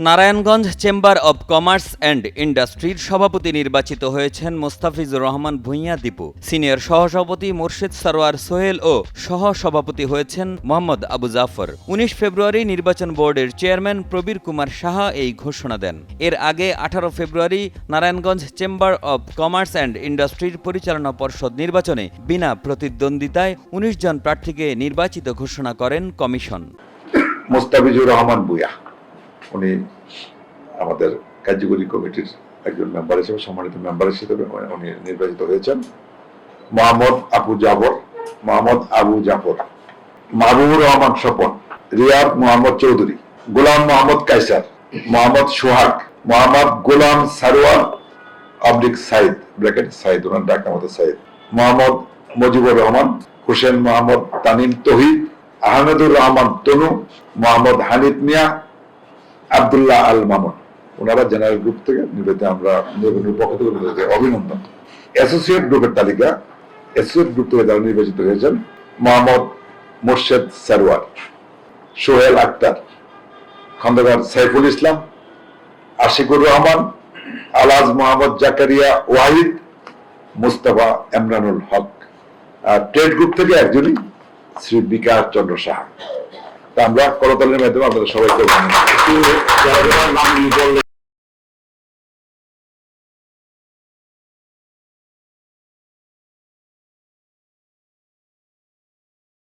Narayanganj chamber of commerce and ইন্ডাস্ট্রির সভাপতি নির্বাচিত হয়েছেন মোস্তাফিজুর রহমান ভূঁইয়া দীপু। সিনিয়র সহসভাপতি মোর্শেদ সরোয়ার সোহেল ও সহ-সভাপতি হয়েছেন মোহাম্মদ আবু জাফর। ১৯ ফেব্রুয়ারি নির্বাচন বোর্ডের চেয়ারম্যান প্রবীর কুমার সাহা এই ঘোষণা দেন। এর আগে ১৮ ফেব্রুয়ারি Narayanganj chamber of commerce and ইন্ডাস্ট্রির পরিচালনা পর্ষদ নির্বাচনে বিনা প্রতিদ্বন্দ্বিতায় ১৯ জন প্রার্থীকে নির্বাচিত ঘোষণা করেন কমিশন। মোস্তাফিজুর রহমান ভূঁইয়া উনি আমাদের কার্যকরী কমিটির একজন মেম্বার হিসেবে, সম্মানিত মেম্বার হিসেবে উনি নির্বাচিত হয়েছেন। মোহাম্মদ আবু জাফর, মাহবুবুর রহমান স্বপন, রিয়াদ মোহাম্মদ চৌধুরী, গোলাম মোহাম্মদ কায়সার, মোহাম্মদ সোহাগ, মোহাম্মদ গোলাম সারোয়ার অবলিক সাইদ ব্র্যাকেট সাইদ, ওনার ডাক নাম সাইদ, মোহাম্মদ মুজিবুর রহমান, হোসেন মোহাম্মদ তানিম তহিদ, আহমেদুর রহমান তনু, মোহাম্মদ হানিফ মিয়া, আব্দুল্লাহ আল মামুন। ওনারা জেনারেল গ্রুপ থেকে নির্বাচিত, আমরা নির্বাচনের পক্ষ থেকে অভিনন্দন। অ্যাসোসিয়েট গ্রুপের তালিকা, অ্যাসোসিয়েট গ্রুপ থেকে যারা নির্বাচিত হয়েছেন: মোহাম্মদ মোর্শেদ সরোয়ার, সোহেল আক্তার, খন্দকার সাইফুল ইসলাম, আশিকুর রহমান, আলহাজ মোহাম্মদ জাকারিয়া ওয়াহিদ, মুস্তাফা এমরানুল হক। আর ট্রেড গ্রুপ থেকে একজনই শ্রী বিকাশ চন্দ্র সাহা। আমরা করতালের মাধ্যমে আপনাদের সবাইকে